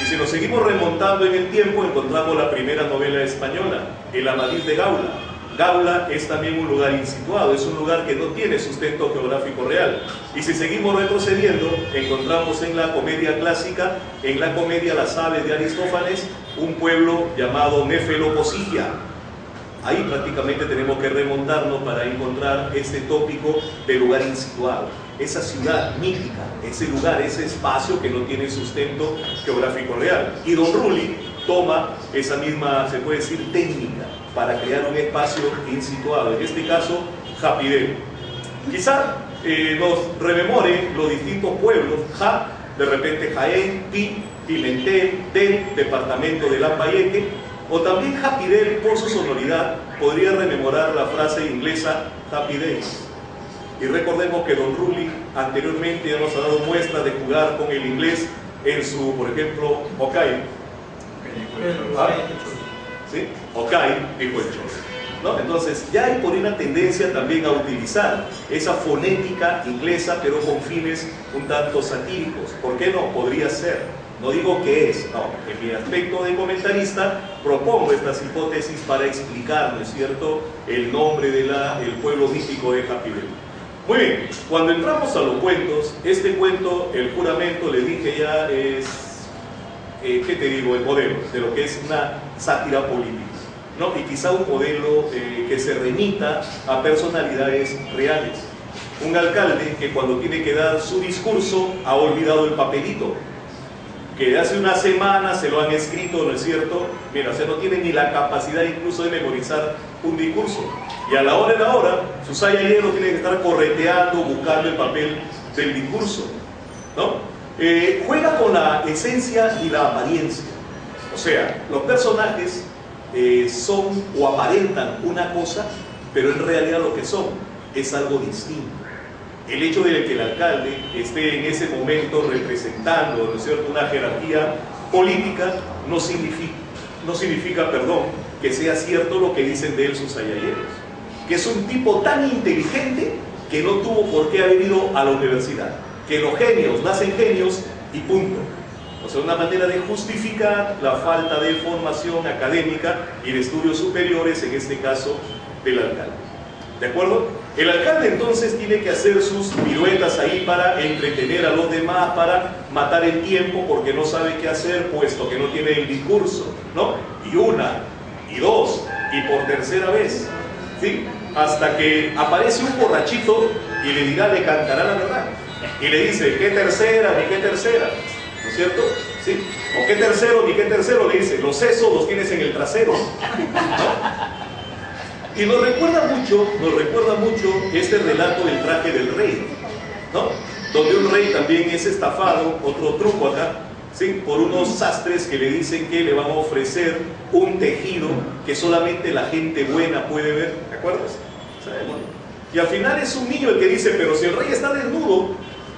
Y si nos seguimos remontando en el tiempo, encontramos la primera novela española, El Amadís de Gaula. Gaula es también un lugar insituado, es un lugar que no tiene sustento geográfico real. Y si seguimos retrocediendo, encontramos en la comedia clásica, en la comedia Las aves de Aristófanes, un pueblo llamado Nefeloposigia. Ahí prácticamente tenemos que remontarnos para encontrar este tópico de lugar insituado, esa ciudad mítica, ese lugar, ese espacio que no tiene sustento geográfico real. Y don Rulli toma esa misma, se puede decir, técnica para crear un espacio insituado, en este caso Japidel. Quizá nos rememore los distintos pueblos, de repente Jaén, Pimentel, departamento de Lambayeque, o también Japidel, por su sonoridad, podría rememorar la frase inglesa Happy Days. Y recordemos que don Rulli anteriormente ya nos ha dado muestra de jugar con el inglés en su, por ejemplo, Okai. ¿Sí? Okai, dijo el Cholo. ¿no? Entonces ya hay por ahí una tendencia también a utilizar esa fonética inglesa, pero con fines un tanto satíricos. ¿Por qué no? Podría ser. No digo que es, no. En mi aspecto de comentarista propongo estas hipótesis para explicar, ¿no es cierto?, el nombre del pueblo mítico de Happy Valley. Muy bien, cuando entramos a los cuentos, este cuento, el juramento, le dije ya es, ¿qué te digo?, el modelo de lo que es una sátira política, ¿no? Y quizá un modelo que se remita a personalidades reales. Un alcalde que cuando tiene que dar su discurso ha olvidado el papelito, que hace una semana se lo han escrito, ¿no es cierto? Mira, o sea, no tiene ni la capacidad incluso de memorizar un discurso. Y a la hora de la hora, su sayayero tiene que estar correteando, buscando el papel del discurso, ¿no? Juega con la esencia y la apariencia. O sea, los personajes son o aparentan una cosa, pero en realidad lo que son es algo distinto. El hecho de que el alcalde esté en ese momento representando, ¿no es cierto?, una jerarquía política no significa, que sea cierto lo que dicen de él sus ayayeros, que es un tipo tan inteligente que no tuvo por qué haber ido a la universidad, que los genios nacen genios y punto. O sea, una manera de justificar la falta de formación académica y de estudios superiores, en este caso, del alcalde. ¿De acuerdo? El alcalde entonces tiene que hacer sus piruetas ahí para entretener a los demás, para matar el tiempo porque no sabe qué hacer, puesto que no tiene el discurso, ¿no? Y una, y dos, y por tercera vez, ¿sí? Hasta que aparece un borrachito y le cantará la verdad. Y le dice, ¿qué tercera, ni qué tercera? ¿No es cierto? ¿Sí? O qué tercero, ni qué tercero, le dice, los sesos los tienes en el trasero, ¿no? Y nos recuerda mucho este relato del traje del rey, ¿no? Donde un rey también es estafado, otro truco acá, ¿sí?, por unos sastres que le dicen que le van a ofrecer un tejido que solamente la gente buena puede ver, ¿te acuerdas? Y al final es un niño el que dice, pero si el rey está desnudo,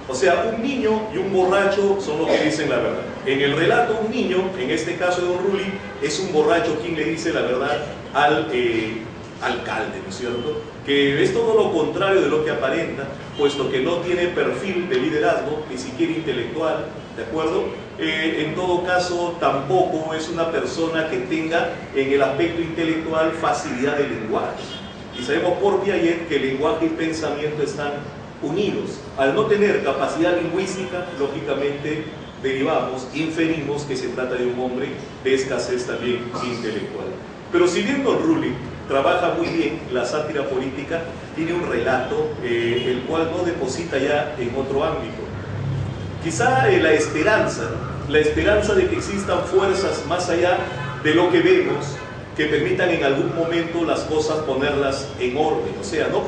o sea, un niño y un borracho son los que dicen la verdad. En el relato, un niño, en este caso de Don Rulli, es un borracho quien le dice la verdad al alcalde, ¿no es cierto?, que es todo lo contrario de lo que aparenta, puesto que no tiene perfil de liderazgo, ni siquiera intelectual, ¿de acuerdo? En todo caso, tampoco es una persona que tenga en el aspecto intelectual facilidad de lenguaje. Y sabemos por Piaget que lenguaje y pensamiento están unidos. Al no tener capacidad lingüística, lógicamente inferimos que se trata de un hombre de escasez también intelectual. Pero si bien Don Rulli trabaja muy bien la sátira política, tiene un relato el cual no deposita ya en otro ámbito. Quizá la esperanza de que existan fuerzas más allá de lo que vemos, que permitan en algún momento las cosas ponerlas en orden. O sea, no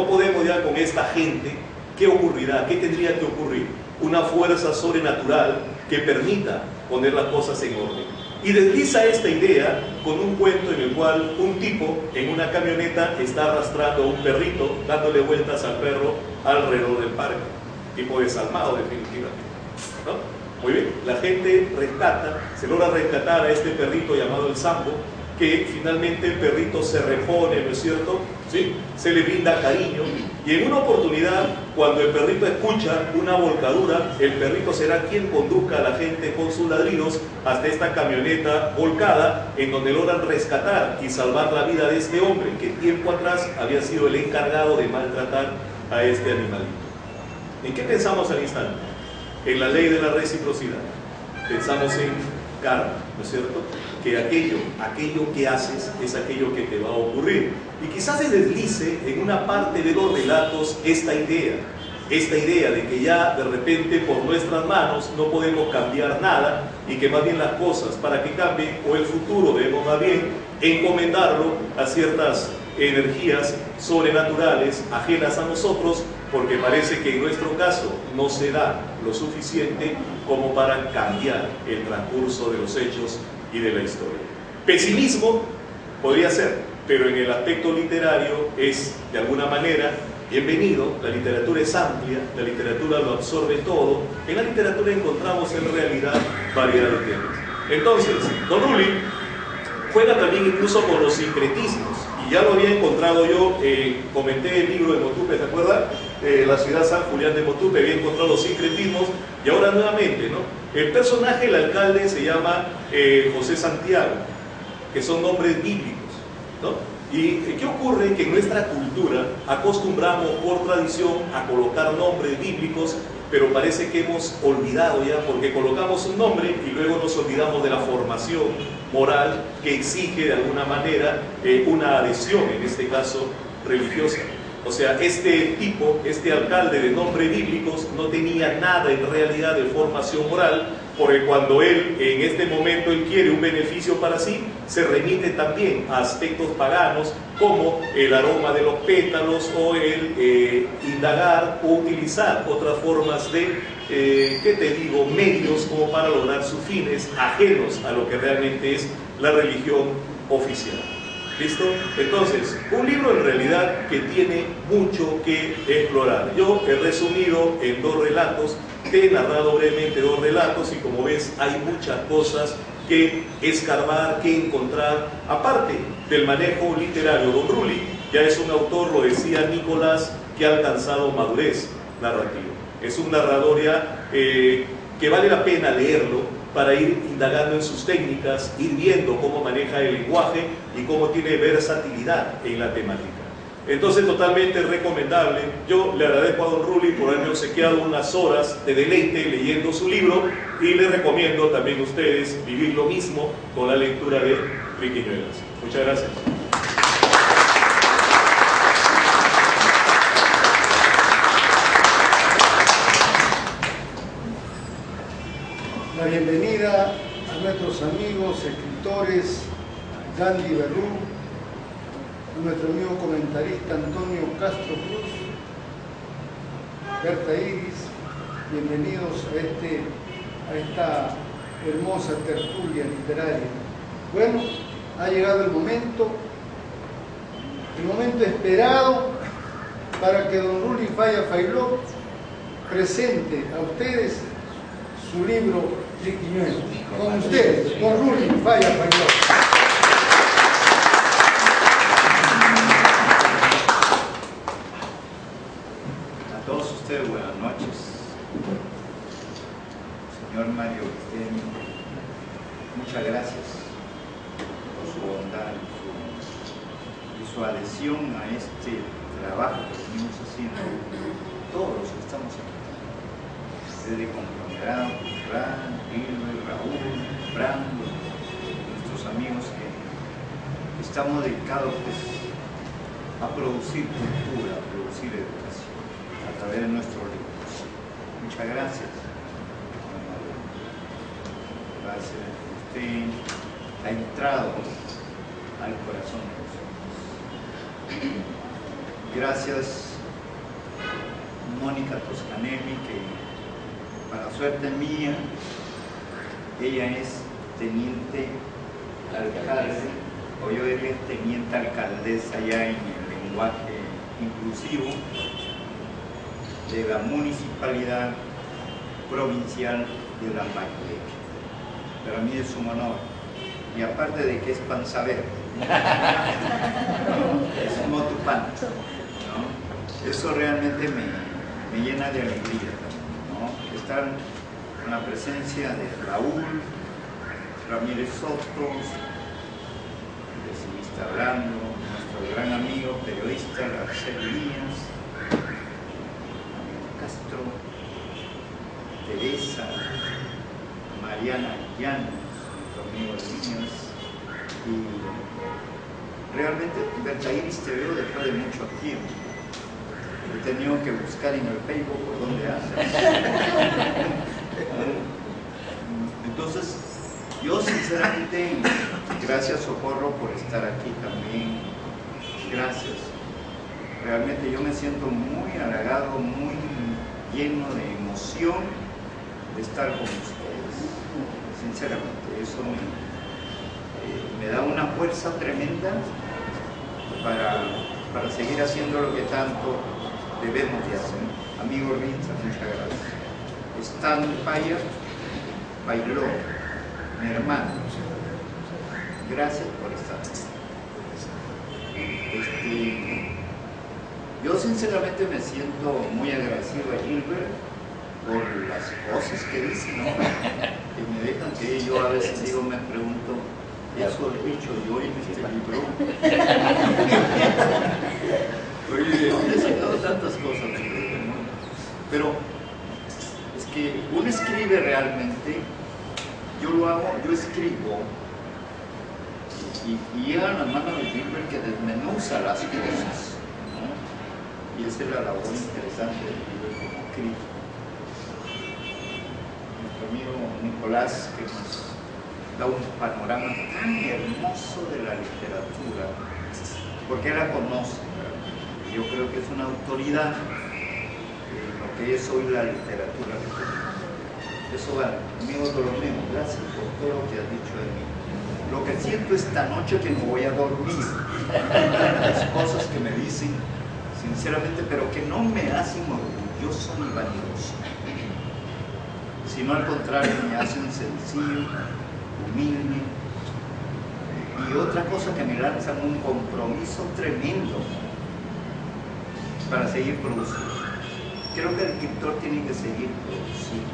podemos ya con esta gente. ¿Qué ocurrirá? ¿Qué tendría que ocurrir? Una fuerza sobrenatural que permita poner las cosas en orden. Y desliza esta idea con un cuento en el cual un tipo en una camioneta está arrastrando a un perrito, dándole vueltas al perro alrededor del parque. Tipo desalmado, definitivamente, ¿no? Muy bien, la gente se logra rescatar a este perrito llamado el Sambo, que finalmente el perrito se repone, ¿no es cierto? ¿Sí? Se le brinda cariño, y en una oportunidad, cuando el perrito escucha una volcadura, el perrito será quien conduzca a la gente con sus ladridos hasta esta camioneta volcada, en donde logran rescatar y salvar la vida de este hombre, que tiempo atrás había sido el encargado de maltratar a este animalito. ¿En qué pensamos al instante? En la ley de la reciprocidad. Pensamos en karma, ¿no es cierto? Que aquello que haces es aquello que te va a ocurrir. Y quizás se deslice en una parte de los relatos esta idea de que ya de repente por nuestras manos no podemos cambiar nada, y que más bien las cosas, para que cambien, o el futuro debemos más bien encomendarlo a ciertas energías sobrenaturales ajenas a nosotros, porque parece que en nuestro caso no se da lo suficiente como para cambiar el transcurso de los hechos y de la historia. Pesimismo podría ser, pero en el aspecto literario es de alguna manera bienvenido. La literatura es amplia, la literatura lo absorbe todo. En la literatura encontramos en realidad variedad de temas. Entonces, Don Rulli juega también incluso con los sincretismos. y ya lo había encontrado yo, comenté el libro de Motupe, ¿se acuerdan? La ciudad San Julián de Motupe, había encontrado los sincretismos, y ahora nuevamente, ¿no? El personaje, el alcalde, se llama José Santiago, que son nombres bíblicos, ¿no? ¿Y qué ocurre? Que en nuestra cultura acostumbramos por tradición a colocar nombres bíblicos, pero parece que hemos olvidado ya, porque colocamos un nombre y luego nos olvidamos de la formación moral que exige de alguna manera una adhesión, en este caso religiosa. O sea, este tipo, este alcalde de nombre bíblicos no tenía nada en realidad de formación moral, porque cuando él en este momento él quiere un beneficio para sí, se remite también a aspectos paganos como el aroma de los pétalos o el indagar o utilizar otras formas de, ¿qué te digo?, medios como para lograr sus fines ajenos a lo que realmente es la religión oficial. ¿Listo? Entonces, un libro en realidad que tiene mucho que explorar. Yo he resumido en 2 relatos, te he narrado brevemente 2 relatos y como ves hay muchas cosas que escarbar, que encontrar. Aparte del manejo literario, Don Rulli ya es un autor, lo decía Nicolás, que ha alcanzado madurez narrativa. Es un narrador ya que vale la pena leerlo para ir indagando en sus técnicas, ir viendo cómo maneja el lenguaje y cómo tiene versatilidad en la temática. Entonces, totalmente recomendable. Yo le agradezco a Don Rulli por haberme obsequiado unas horas de deleite leyendo su libro y les recomiendo también a ustedes vivir lo mismo con la lectura de Triquiñuelas. Muchas gracias. La bienvenida a nuestros amigos, escritores, Gandhi Berrú, a nuestro amigo comentarista Antonio Castro Cruz, Berta Iris, bienvenidos a esta hermosa tertulia literaria. Bueno, ha llegado el momento esperado para que don Rulli Falla Failó presente a ustedes su libro Triquiñuelas. Con ustedes, don Rulli Falla Failó. A todos ustedes, buenas noches. Señor Mario Vicente, muchas gracias por su bondad y su adhesión a este trabajo que venimos haciendo todos los que estamos aquí. Desde Conglomerado, Ran, Gilbert, Raúl, Brando, nuestros amigos que estamos dedicados pues, a producir cultura, a producir educación a través de nuestros libros. Muchas gracias. Gracias. Usted ha entrado al corazón de nosotros. Gracias, Mónica Toscanelli, que para suerte mía, ella es teniente alcalde, o yo diría teniente alcaldesa ya en el lenguaje inclusivo de la municipalidad provincial de Lambayeque. Para mí es un honor, y aparte de que es panzaver, es motupán, ¿no? Eso realmente me llena de alegría también, ¿no? Estar en la presencia de Raúl Ramírez Sotos, el decimista Brando, nuestro gran amigo periodista García Díaz, Castro, Teresa, Mariana Llanos, nuestro amigo Díaz, y realmente Berta Iris te veo después de mucho tiempo. He tenido que buscar en el Facebook por dónde andas. Entonces, yo sinceramente, gracias Socorro por estar aquí también. Gracias. Realmente yo me siento muy halagado, muy lleno de emoción de estar con ustedes. Sinceramente, eso me da una fuerza tremenda para seguir haciendo lo que tanto debemos de hacer. Amigo Rinza, muchas gracias. Stan Paya, Bailó, mi hermano, gracias por estar aquí. Yo sinceramente me siento muy agradecido a Gilbert por las cosas que dice, ¿no? Que me dejan que yo a veces digo, me pregunto, ¿eso he dicho yo en este libro? Oye, he sacado tantas cosas, ¿no? Pero es que uno escribe realmente, yo lo hago, yo escribo y llega a las manos de Gilbert que desmenuza las cosas, ¿no? Y esa es la labor interesante del libro como crítico. Nuestro amigo Nicolás, que nos da un panorama tan hermoso de la literatura, porque él la conoce, ¿verdad? Yo creo que es una autoridad en lo que es hoy la literatura. Eso va, amigo Dolomeo, gracias por todo lo que has dicho de mí. Lo que siento esta noche que no voy a dormir, las cosas que me dicen sinceramente, pero que no me hacen orgulloso ni vanidoso, sino al contrario, me hacen sencillo, humilde, y otra cosa que me lanzan un compromiso tremendo para seguir produciendo. Creo que el escritor tiene que seguir produciendo.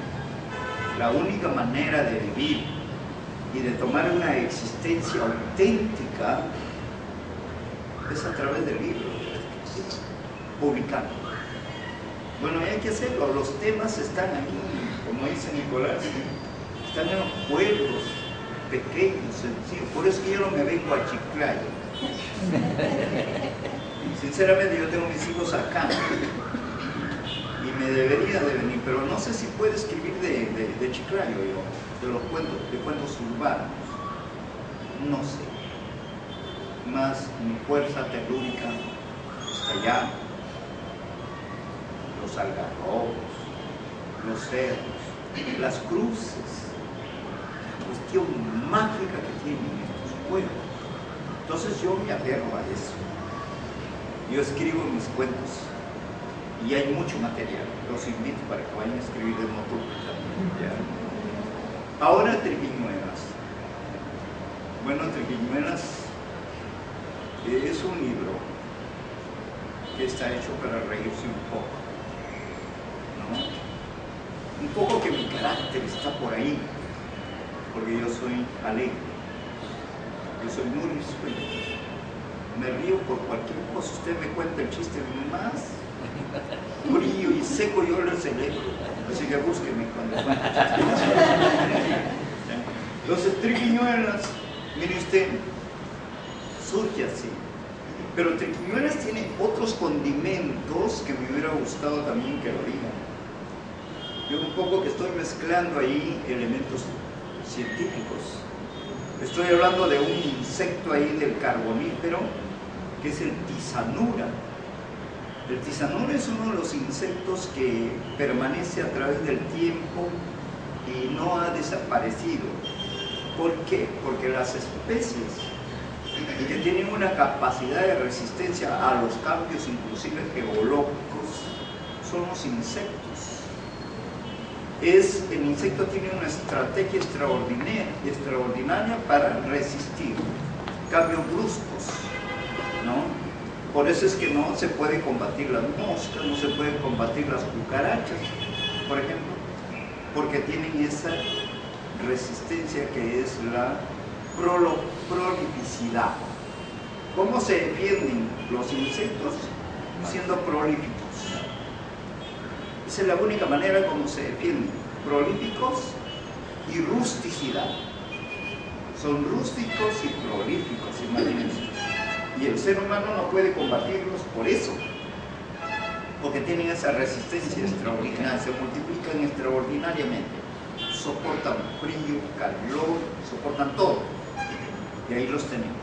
La única manera de vivir y de tomar una existencia auténtica es a través del libro, publicando. Bueno, hay que hacerlo, los temas están ahí, como dice Nicolás, están en los pueblos pequeños, sencillos. Por eso que yo no me vengo a Chiclayo. Sinceramente yo tengo mis hijos acá y me debería de venir, pero no sé si puedo escribir de Chiclayo yo, de los cuentos urbanos, no sé. Más mi fuerza telúrica está allá, los algarrobos, los cerros, las cruces, la cuestión mágica que tienen estos pueblos. Entonces yo me aferro a eso. Yo escribo mis cuentos y hay mucho material. Los invito para que vayan a escribir de moto también. Ahora Triquiñuelas. Bueno, Triquiñuelas es un libro que está hecho para reírse un poco, ¿no? Un poco que mi carácter está por ahí, porque yo soy alegre, yo soy muy risueño, me río por cualquier cosa. Usted me cuenta el chiste más frío y seco, yo lo celebro, así que búsqueme cuando cuente chistes. Entonces, Triquiñuelas, mire usted, surge así. Pero Triquiñuelas tiene otros condimentos que me hubiera gustado también que lo digan. Yo un poco que estoy mezclando ahí elementos científicos. Estoy hablando de un insecto ahí del carbonífero, que es el tisanura. El tisanura es uno de los insectos que permanece a través del tiempo y no ha desaparecido. ¿Por qué? Porque las especies que tienen una capacidad de resistencia a los cambios inclusive geológicos son los insectos. El insecto tiene una estrategia extraordinaria para resistir cambios bruscos, ¿no? Por eso es que no se puede combatir las moscas, no se pueden combatir las cucarachas, por ejemplo, porque tienen esa resistencia que es la prolificidad. ¿Cómo se defienden los insectos? Siendo prolíficos. Esa es la única manera como se defienden. Prolíficos y rusticidad. Son rústicos y prolíficos, imagínense. Y el ser humano no puede combatirlos por eso, porque tienen esa resistencia extraordinaria, se multiplican extraordinariamente, soportan frío, calor, soportan todo, y ahí los tenemos.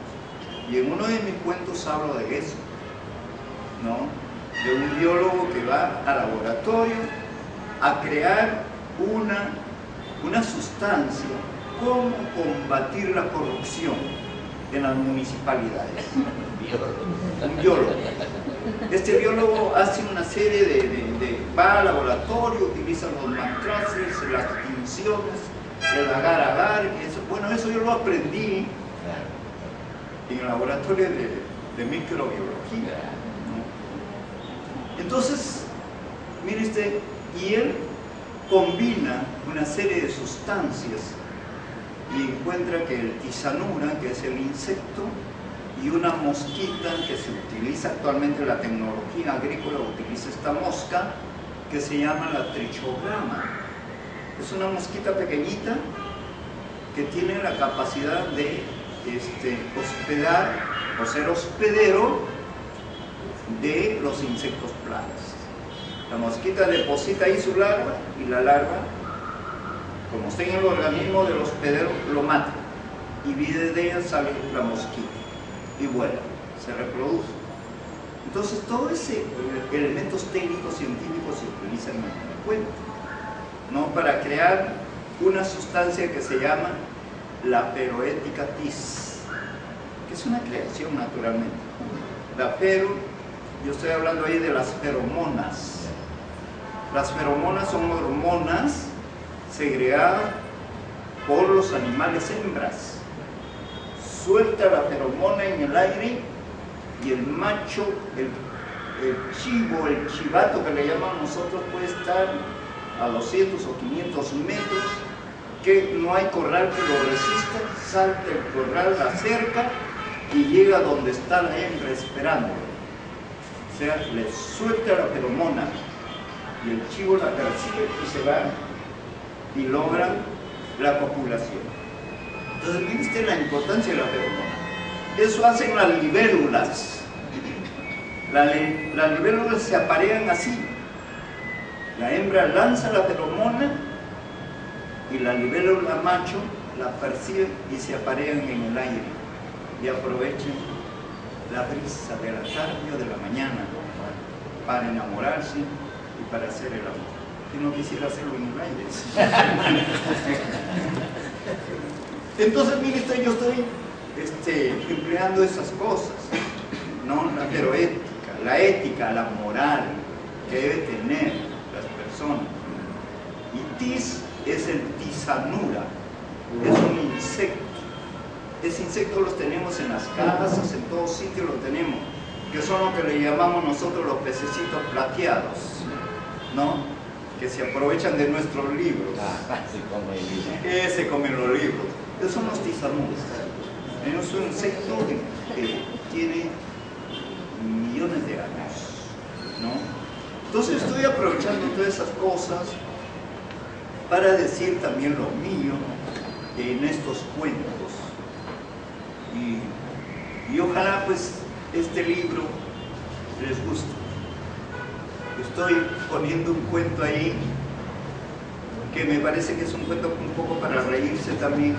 Y en uno de mis cuentos hablo de eso, ¿no? De un biólogo que va al laboratorio a crear una sustancia, cómo combatir la corrupción en las municipalidades. Un biólogo. Este biólogo hace una serie va al laboratorio, utiliza los matraces, las tinciones, el agar-agar, eso. Bueno, eso yo lo aprendí en el laboratorio de microbiología, ¿no? Entonces, mire usted, y él combina una serie de sustancias y encuentra que el tisanura, que es el insecto, y una mosquita que se utiliza actualmente en la tecnología agrícola, utiliza esta mosca que se llama la trichograma. Es una mosquita pequeñita que tiene la capacidad de hospedar o ser hospedero de los insectos plagas. La mosquita deposita ahí su larva y la larva, como está en el organismo del hospedero, lo mata y de ella sale la mosquita y vuela, se reproduce. Entonces todos esos elementos técnicos científicos se utilizan en el cuento, ¿no? Para crear una sustancia que se llama la Feroetica tis, que es una creación naturalmente. La fero, yo estoy hablando ahí de las feromonas. Las feromonas son hormonas segregadas por los animales hembras. Suelta la feromona en el aire y el macho, el chivo, el chivato que le llamamos nosotros, puede estar a 200 o 500 metros, que no hay corral que lo resista, salta el corral, la cerca y llega donde está la hembra esperando. O sea, le suelta la feromona y el chivo la persigue y se va y logra la copulación. Entonces, miren usted la importancia de la feromona. Eso hacen las libélulas. Las libélulas se aparean así. La hembra lanza la feromona y la libélula macho la percibe y se aparean en el aire y aprovechan la brisa de la tarde o de la mañana para enamorarse y para hacer el amor. Que no quisiera hacerlo en el aire. Entonces, mire usted, yo estoy empleando esas cosas, ¿no? La feroética, la ética, la moral que debe tener las personas. Y tis es el tisanura, es un insecto. Ese insecto los tenemos en las casas, en todos sitios lo tenemos, que son lo que le llamamos nosotros los pececitos plateados, ¿no? Que se aprovechan de nuestros libros. Que se comen los libros. Esos son los tisanuras. Es un insecto que tiene millones de años, ¿no? Entonces estoy aprovechando todas esas cosas para decir también lo mío en estos cuentos. Y ojalá pues este libro les guste. Estoy poniendo un cuento ahí que me parece que es un cuento un poco para reírse también,